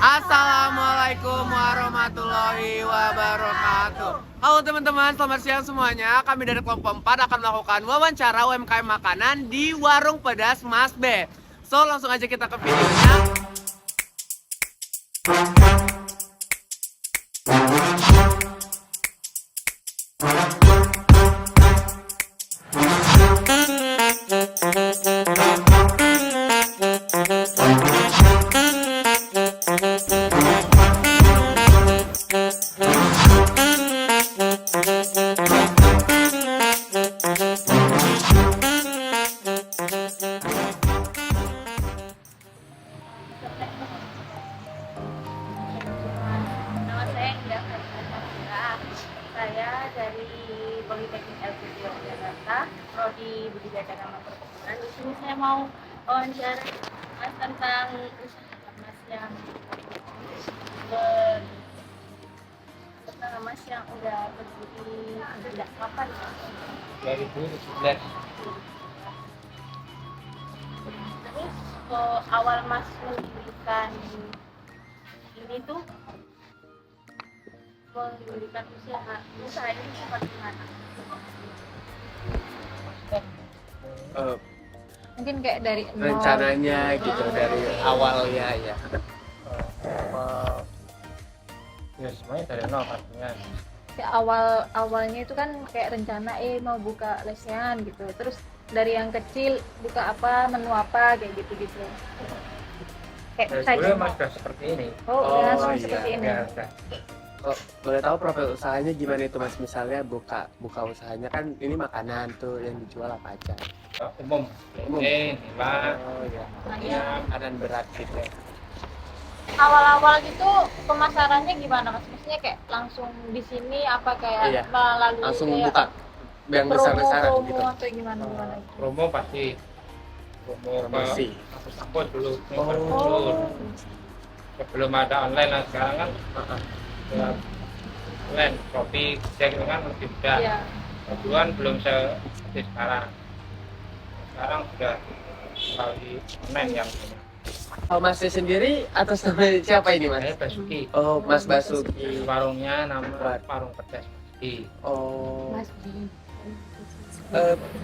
Assalamualaikum warahmatullahi wabarakatuh. Halo teman-teman, selamat siang semuanya. Kami dari kelompok 4 akan melakukan wawancara UMKM makanan di Warung Pedas Mas B. So, langsung aja kita ke videonya. Nama saya Indah Karisma. Saya dari Politeknik LPD Yogyakarta, Prodi Budidaya Tanaman Perkebunan. Di sini saya mau wawancara Mas tentang usaha Mas yang Mas yang udah berdiri sejak kapan? 2017. Terus awal Mas mendirikan ini tuh mendirikan usaha ini seperti mana? Mungkin kayak dari Rencananya gitu dari awalnya ya. Ya semuanya dari nol pastinya. Kayak awalnya itu kan kayak rencana mau buka lesehan gitu. Terus dari yang kecil buka apa, menu apa kayak gitu-gitu. Kayak Dari saya dulu mas sudah seperti ini. langsung iya. seperti ini. Ya, sudah. Oh, boleh tahu profil usahanya gimana itu Mas? Misalnya buka usahanya kan ini makanan tuh yang dijual apa aja? Umum. Umum. Nila, Oh iya. Iya. Makanan berat gitu ya. Awal-awal gitu pemasarannya gimana Mas? Maksudnya kayak langsung di sini apa kayak Iya. melalui Langsung kayak buka yang besar-besaran promo gitu. atau gimana? promo pasti. Promo Promosi. ke kampus dulu. Oh. Sebelum ada online lah sekarang kan Heeh. ya, online, kopi, cek kan lebih mudah. Iya. Duluan belum seperti sekarang. Sekarang sudah melalui online yang punya. Oh, Masnya sendiri atas nama siapa ini Mas? Saya Basuki. Oh, Mas Basuki. Warungnya nama Warung Pedas Basuki. Oh. Mas B.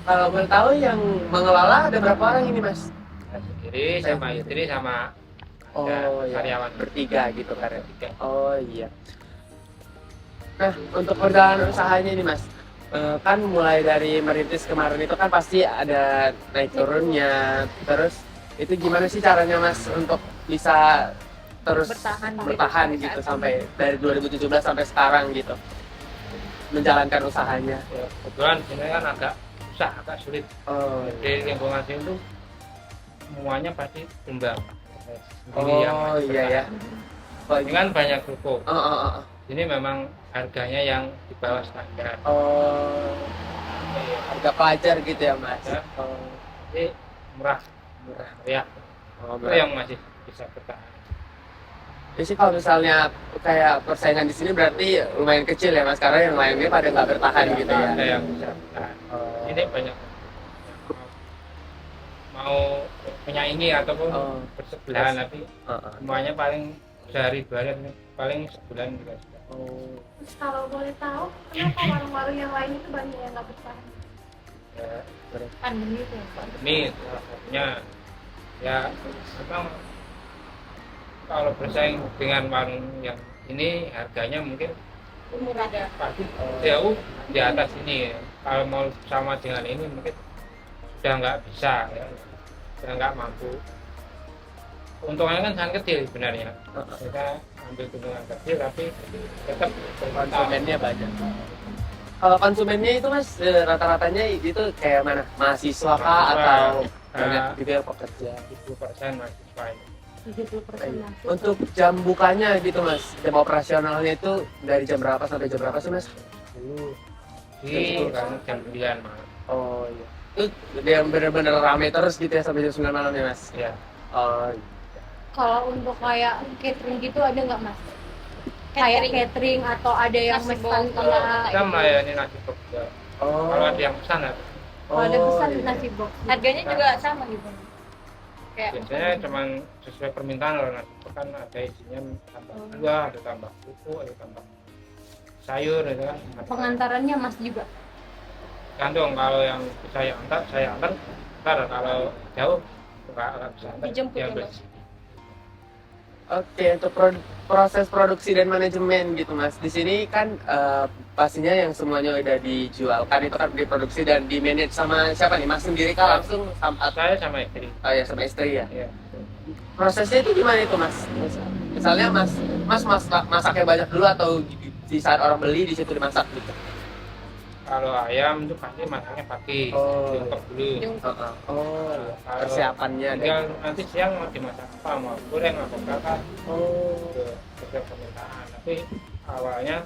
Kalau boleh tahu yang mengelola ada berapa orang ini Mas? Saya sendiri sama istri sama Oh ada iya. karyawan Bertiga gitu karya. bertiga. Oh iya. Nah, untuk perjalanan usahanya ini Mas, kan mulai dari merintis kemarin itu kan pasti ada naik turunnya. Terus itu gimana sih caranya Mas untuk bisa terus Bertahan gitu sampai dari 2017 sampai sekarang gitu menjalankan usahanya? Ya, kebetulan sini kan agak susah, agak sulit. Oh, Di lingkungan sini tuh semuanya pasti tumbang. oh iya ya. Oh, Ini kan banyak ruko. oh. Ini memang harganya yang di bawah standar. Oh, harga pelajar gitu ya Mas? Ya. Oh, Jadi murah, ya. oh Itu yang masih bisa bertahan. Jadi kalau misalnya kayak persaingan di sini berarti lumayan kecil ya Mas, karena yang lainnya pada nggak bertahan gitu ya. Ada yang bisa bertahan. Oh. Ini banyak yang mau menyaingi ataupun Oh. bersebelahan, tapi Heeh. semuanya paling sehari dua hari, paling sebulan juga sudah. Oh. Terus kalau boleh tahu kenapa warung-warung yang lain itu banyak yang nggak bertahan? Ya, Pandemi itu. pandemi salah satunya. Ya memang kalau bersaing dengan warung yang ini harganya mungkin Murah. pasti jauh di atas ini. Kalau mau sama dengan ini mungkin sudah nggak bisa, ya. Sudah nggak mampu. Keuntungannya kan sangat kecil sebenarnya. Kita ambil keuntungan kecil tapi tetap Konsumennya banyak. Kalau konsumennya itu Mas rata-ratanya itu kayak mana? Mahasiswa kah atau banyak juga yang pekerja? 70% mahasiswa ini. 70%. Untuk jam bukanya gitu Mas, jam operasionalnya itu dari jam berapa sampai jam berapa sih Mas? Dulu di kan jam 9 malam. Oh iya. Itu yang bener-bener rame terus gitu ya sampai jam 9 malam ya Mas? Ya, Oh Kalau untuk kayak catering gitu ada nggak Mas? Kayak catering atau ada yang Nasi pesan box. kita melayani nasi box juga. Oh. Kalau ada yang pesan ya, Kalau ada pesan iya. nasi box. Harganya juga sama gitu. Kayak biasanya cuman sesuai permintaan kalau nasi itu kan ada isinya tambah buah, ada tambah pupuk, ada tambah sayur gitu kan. pengantarannya Mas juga. Gantung kalau yang saya antar ntar kalau jauh nggak bisa antar, Dijemput ya, diambil Mas? di sini. Oke, untuk proses produksi dan manajemen gitu Mas. Di sini kan pastinya yang semuanya udah dijual kan itu kan diproduksi dan di manage sama siapa nih? Mas sendiri kah langsung sama Saya sama istri. oh ya sama istri ya. Ya. Prosesnya itu gimana itu Mas? Misalnya Mas masaknya banyak dulu atau di saat orang beli di situ dimasak gitu? Kalau ayam itu pasti masaknya pagi, Oh. diungkep dulu. Oh, iya. Kalau Persiapannya tinggal ada. nanti siang mau dimasak apa, mau goreng atau bakar, Oh. sesuai permintaan. Tapi awalnya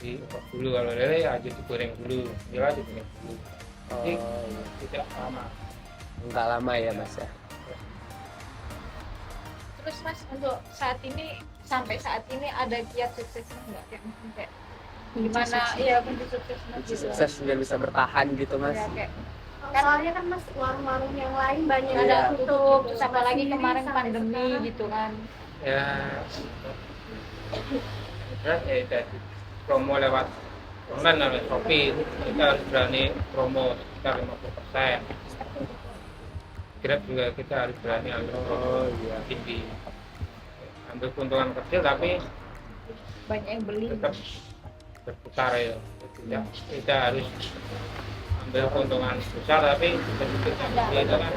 diungkep dulu, kalau lele aja digoreng dulu, nila digoreng dulu. Jadi Oh, iya. tidak lama. Enggak lama ya Mas ya. Terus Mas untuk saat ini sampai saat ini ada kiat suksesnya nggak, kayak mungkin kayak gimana ya kunci suksesnya Kunci gitu. sukses biar bisa bertahan gitu Mas. Ya, kayak Kan soalnya kan Mas warung-warung yang lain banyak Iya. ada yang tutup, gitu. terus apalagi Mas kemarin sendiri sampai pandemi sekarang. gitu kan. Ya, terus ya dari promo lewat online lewat Shopee kita harus berani promo sekitar 50%. Grab juga kita harus berani ambil promo Oh iya. tinggi, ambil keuntungan kecil tapi Banyak yang beli. tetap berputar ya. Tidak harus ambil keuntungan besar tapi sedikit yang kecil itu kan.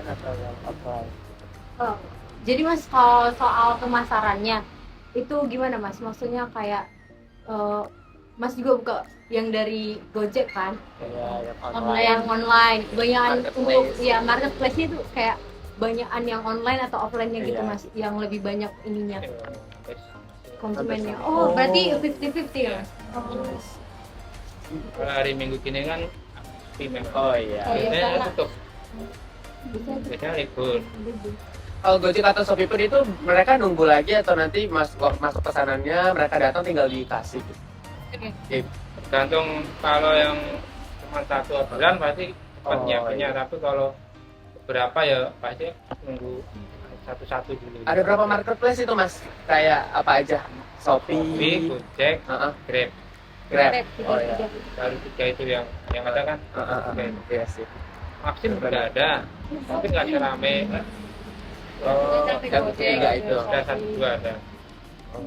Atau yang apa? Oh, jadi Mas kalau soal pemasarannya itu gimana Mas? Maksudnya kayak Mas juga buka yang dari Gojek kan? Ya, yang Yang online. Banyakan Marketplace. untuk ya marketplace-nya itu kayak banyakan yang online atau offline-nya gitu Iya. Mas, yang lebih banyak ininya konsumennya. Hampir sama. Oh, Oh. berarti 50-50 ya Mas? Kalau hari Minggu gini kan sepi memang. Oh iya. Oh, iya. Biasanya karena- tutup, Bisa tuh. biasanya libur. Kalau Gojek atau Shopee pun itu mereka nunggu lagi atau nanti masuk pesanannya mereka datang tinggal dikasih gitu. Oke. Tergantung kalau yang cuma satu orderan pasti cepat Oh, nyiapinnya, iya. tapi kalau beberapa ya pasti nunggu satu-satu dulu. Ada berapa marketplace itu Mas? Kayak apa aja? Shopee, Shopee, Gojek, Heeh, Grab. Grab. Grab, Oh iya. Baru tiga itu yang ada kan. Tiga itu. Iya sih. Maxim juga ada, tapi nggak serame. Oh, Sampai yang Gojek, ketiga itu. Ada satu dua ada. Oh,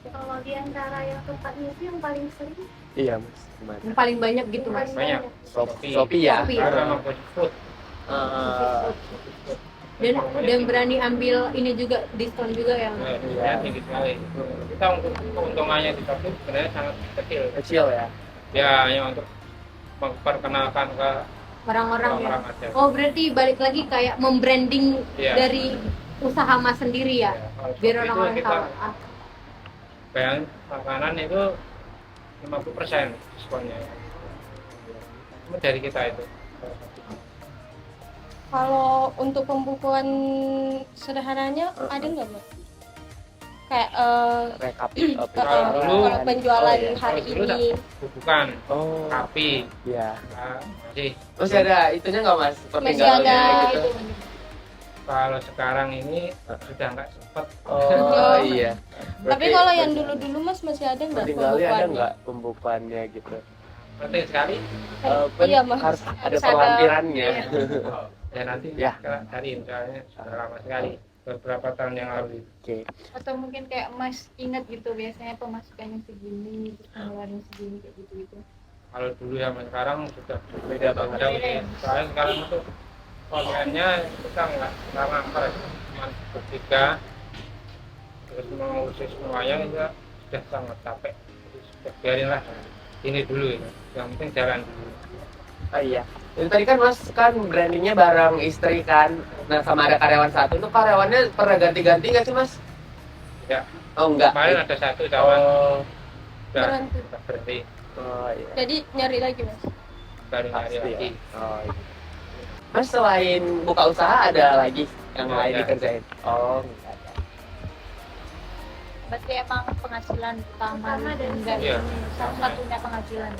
Kalau di antara yang tempatnya itu yang paling sering iya Mas. Gimana? yang paling banyak gitu Mas. Banyak. Shopee ya. Shopee. Karena memang food. Dan berani ambil ini juga diskon juga yang Ya, tinggi sekali. Kita untuk keuntungannya di Shopee sebenarnya sangat kecil. Kecil ya. Ya, hanya untuk memperkenalkan ke orang-orang ya. orang-orang aja. Oh, berarti balik lagi kayak membranding Iya. dari usaha Mas sendiri ya. Kalau Biar Shopee itu orang-orang kita tahu. Ah, bayangin makanan itu 50% diskonnya. Cuma dari kita itu. Kalau untuk pembukuan sederhananya ada nggak Mas? Kayak Rekap. Kalau dulu- kalau penjualan Oh, iya. hari Kalau dulu ini Bukan, Oh, tapi iya. masih. Masih ada itunya nggak Mas? masih Pertinggalannya ada gitu. itu. Kalau sekarang ini sudah nggak sempat. Oh iya. Tapi kalau yang dulu-dulu Mas masih ada nggak Pertinggalannya ada pembukuannya? nggak pembukuannya gitu? Penting sekali. Iya, Mas. Harus ada Harus ada- pelampirannya. Ya nanti Ya. kita cari, misalnya sudah lama sekali, beberapa tahun yang lalu. Oke. Atau mungkin kayak Mas ingat gitu biasanya pemasukannya segini, terus pengeluaran segini kayak gitu-gitu. Kalau dulu sama sekarang sudah Beda banget. jauh sih. Soalnya sekarang itu kontennya kita nggak sama cuma bertiga, terus mengurusi semuanya kita sudah sangat capek. Jadi sudah biarin lah ini dulu ya. Yang penting jalan dulu. Oh iya. Itu tadi kan Mas kan brandingnya bareng istri kan. Nah sama ada karyawan satu. Itu karyawannya pernah ganti-ganti nggak sih Mas? Ya, Oh enggak. kemarin ada satu cawan Oh, Berhenti. udah berhenti, oh iya. Jadi nyari lagi Mas. baru nyari Pasti lagi. ya. Oh iya. Mas selain buka usaha ada lagi yang Nggak lain ada. dikerjain? Oh enggak ada. Berarti emang penghasilan utama Utama dan dan Iya. satu-satunya penghasilan.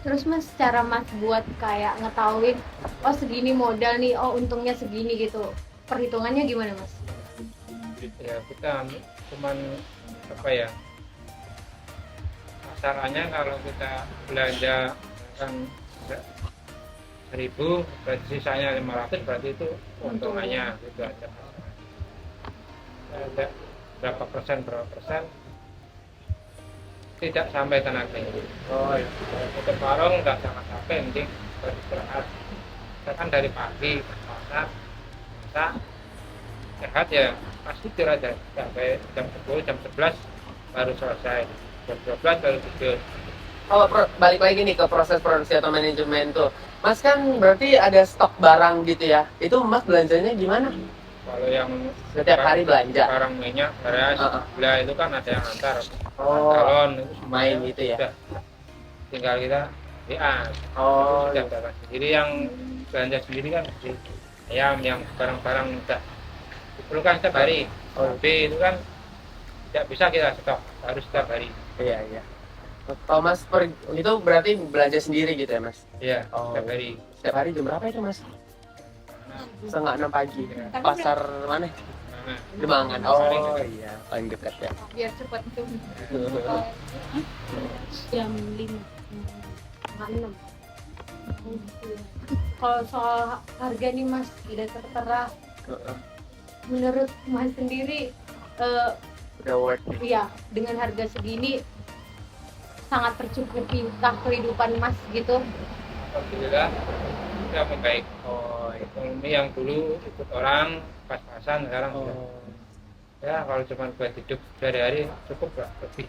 Terus Mas, cara Mas buat kayak ngetahuin, oh segini modal nih, oh untungnya segini gitu. Perhitungannya gimana Mas? Ya kita cuman apa ya, masalahnya kalau kita belanja kan 1.000 berarti sisanya 500 berarti itu keuntungannya gitu aja. Ada berapa persen tidak sampai tenaga ini. Oh iya. Untuk warung nggak sangat capek, penting beristirahat. Kita kan dari pagi masak sehat ya, pasti tidur aja sampai jam 10 jam 11 baru selesai, jam 12 baru tidur. Kalau balik lagi nih ke proses produksi atau manajemen tuh, Mas kan berarti ada stok barang gitu ya? Itu Mas belanjanya gimana? Kalau yang Setiap hari belanja? barang minyak, beras, gula itu kan ada yang antar Oh, galon itu main semuanya gitu ya? sudah. Tinggal kita WA. Oh, Sudah dapat sendiri, yang belanja sendiri kan di ayam yang barang-barang udah diperlukan setiap hari. Oh. Tapi itu kan tidak bisa kita stok, harus setiap hari. iya iya. Kalau Mas itu berarti belanja sendiri gitu ya Mas? Iya, Oh. setiap hari. Setiap hari jam berapa itu Mas? Setengah 6 pagi. Iya. Pasar mana? Nah, Demangan. Oh iya, paling dekat ya. Biar cepat tuh. Jam 5, setengah 6. Kalau soal harga nih Mas, tidak tertera. Menurut Mas sendiri, Udah worth it. ya dengan harga segini sangat tercukupi kah kehidupan Mas gitu? alhamdulillah sudah membaik. Oh iya. Ekonomi yang dulu ikut orang pas-pasan, sekarang sudah. Oh. Ya kalau cuma buat hidup sehari-hari cukup lah, lebih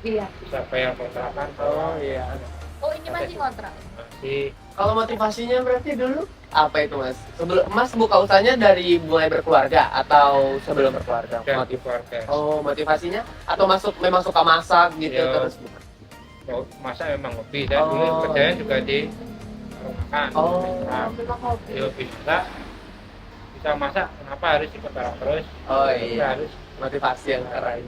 Iya. bisa bayar kontrakan. Oh iya. Oh ini masih kontrak. Masih Kalau motivasinya berarti dulu apa itu Mas? Sebelum Mas buka usahanya dari mulai berkeluarga atau sebelum berkeluarga? dan Motiv- keluarga. Oh, motivasinya atau memang suka masak gitu Iya. terus? Mau masak memang hobi, dan dulu Oh. kerjanya juga di warung makan. Oh. Nah, Memang hobi. ya bisa masak, kenapa harus ikut orang terus? Oh Kita iya. harus Motivasi yang keren.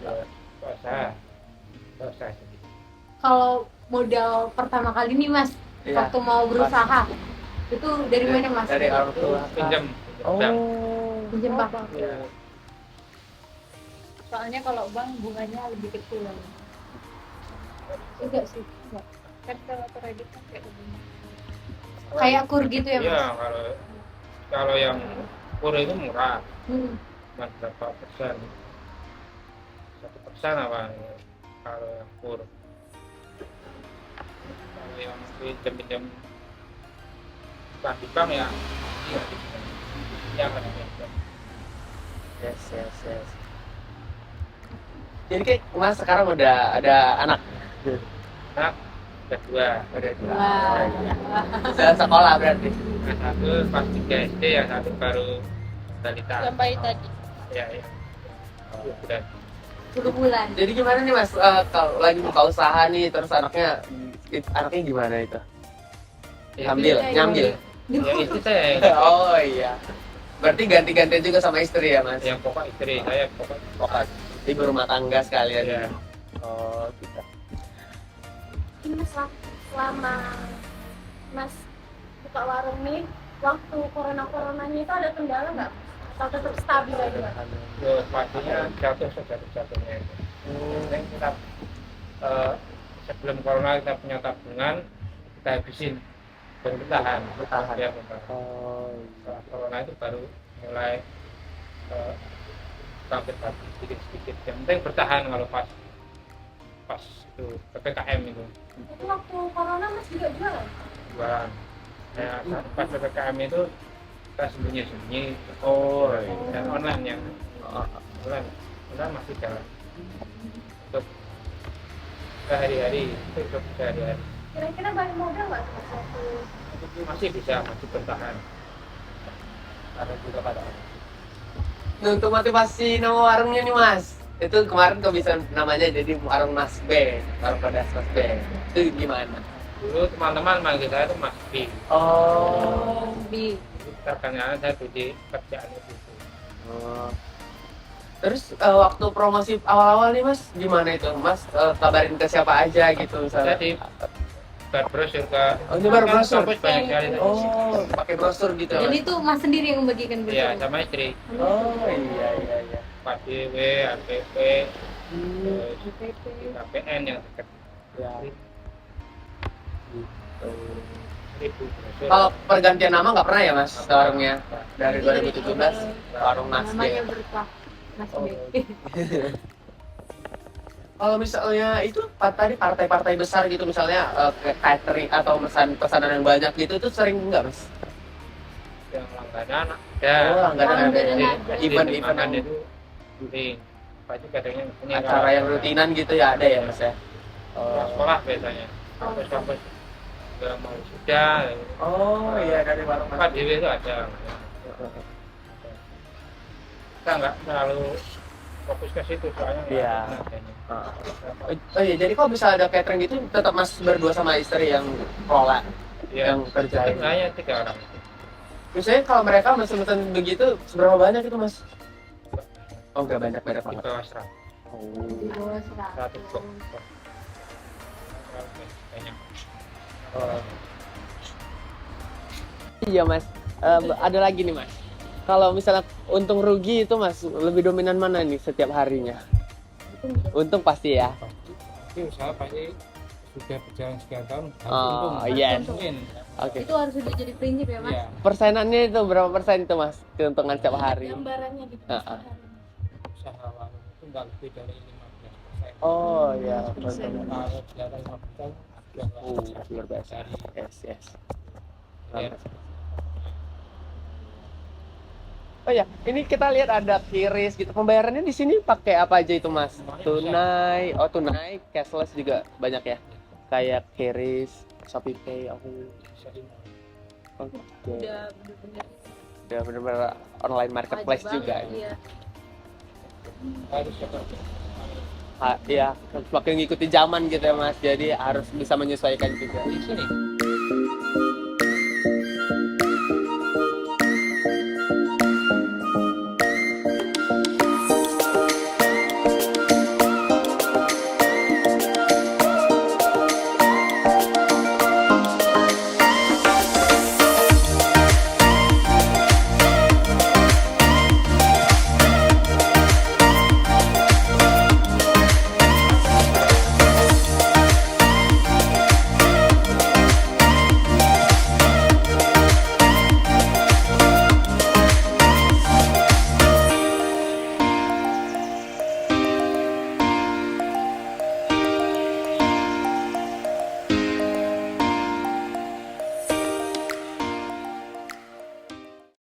usaha sendiri. Kalau modal pertama kali nih Mas, Iya. waktu mau berusaha, itu dari mana Mas? Dari orang tua. Pinjam Oh. bank. Pinjem Pak. Ya, Soalnya kalau bank bunganya lebih kecil. Enggak sih. Kan kalau kredit kan kayak begini. Kayak kur gitu ya Mas? iya, kalau yang kur itu murah, Hmm. cuma berapa persen, 1% apa kalau yang kur. Kalau yang pinjam bukan di bank ya, iya di bank. Ya kan pinjam. Yes. Jadi kayak Mas sekarang udah ada anak. Anak udah dua, Udah dua. Wah. Udah sekolah berarti. yang satu pas 3 SD, yang satu baru balita. Yang bayi tadi. Ya. Udah 10 bulan. Jadi gimana nih Mas, kalau lagi buka usaha nih terus anaknya gimana itu? Nyambil. Ya itu saya Oh iya. Berarti ganti-gantian juga sama istri ya Mas? yang pokok istri saya pokok. Pokok ibu rumah tangga sekalian. Ya. Oh gitu. Ini Mas, selama Mas buka warung nih, waktu coronanya itu ada kendala nggak? Atau tetap stabil aja? Terus pastinya jatuhnya itu. Yang kita sebelum corona kita punya tabungan, kita habisin baru bertahan. Ya, bertahan. Oh Setelah corona itu baru mulai bangkit lagi sedikit. Yang penting bertahan kalau pas itu PPKM itu Itu waktu corona Mas juga jualan? jualan. Ya, pas PPKM itu kita sembunyi. Oh Dan online yang Oh. online masih jalan untuk sehari-hari, itu untuk sehari-hari Kira-kira balik modal nggak Mas waktu? masih bertahan. Ada juga pada. Nah, untuk motivasi nama warungnya nih Mas, itu kemarin kok bisa namanya jadi warung Mas B, warung pedas Mas B. Itu gimana? Dulu teman-teman manggil saya itu Mas B. Oh. Bi. Terkenal saya di kerjaan itu. Oh. Terus waktu promosi awal-awal nih Mas, gimana itu? Mas kabarin ke siapa aja gitu misalnya? Jadi buat brosur ke Oh, nyebar kan brosur? kampus banyak sekali tuh. Oh, pakai brosur gitu. Dan Mas? itu Mas sendiri yang membagikan Iya, brosur? sama istri. Oh, iya iya iya. KDW, APP, Hmm, terus KPN yang dekat. ya. Ribu brosur. Kalau pergantian nama nggak pernah ya Mas warungnya? Dari 2017 warung Mas Namanya B. berkah Mas Oh. B. Kalau misalnya itu tadi partai-partai besar gitu misalnya kayak catering atau pesanan yang banyak gitu itu sering nggak Mas? Yang langganan ada. Oh, langganan ada. Event-event Makan yang itu rutin. Pasti kadangnya ini acara kalau- yang rutinan gitu ya ada ya Mas ya? Ya, sekolah biasanya. Kampus-kampus nggak mau sudah. Oh iya dari warung Mas. KDW itu ada. Kita nggak terlalu fokus ke situ soalnya nggak Iya. ada tenaganya. Oh iya, jadi kalau bisa ada catering itu tetap Mas berdua sama istri yang kelola, Iya. yang kerjain. Hanya 3 orang. Biasanya kalau mereka mesen-mesen begitu, seberapa banyak itu Mas? Oh nggak banyak-banyak Di banget. bawah 100. Oh. Di bawah 100. 100 kok. Banyak. Oh. Iya Mas, ada lagi nih Mas. Kalau misalnya untung rugi itu Mas, lebih dominan mana nih setiap harinya? Untung pasti ya. Tapi usaha pasti sudah berjalan sekian tahun. Oh iya. Mungkin. Oke. Itu harus sudah jadi prinsip ya Mas? Iya. Persenannya itu berapa persen itu Mas? Keuntungan setiap hari? Gambarannya gitu. Heeh. Usaha warung itu nggak lebih dari 15%. Oh iya. Kalau di atas 15% sudah nggak Luar biasa. dari Yes yes. ya, Oh ya, ini kita lihat ada QRIS gitu. Pembayarannya di sini pakai apa aja itu Mas? Tunai, oh tunai, cashless juga banyak ya. Kayak QRIS, ShopeePay, aku. bisa di Oke. Udah bener-bener Udah benar-benar online marketplace wajib juga. banget, iya. harus seperti Iya, semakin ngikuti zaman gitu ya Mas. Jadi harus bisa menyesuaikan juga. di sini.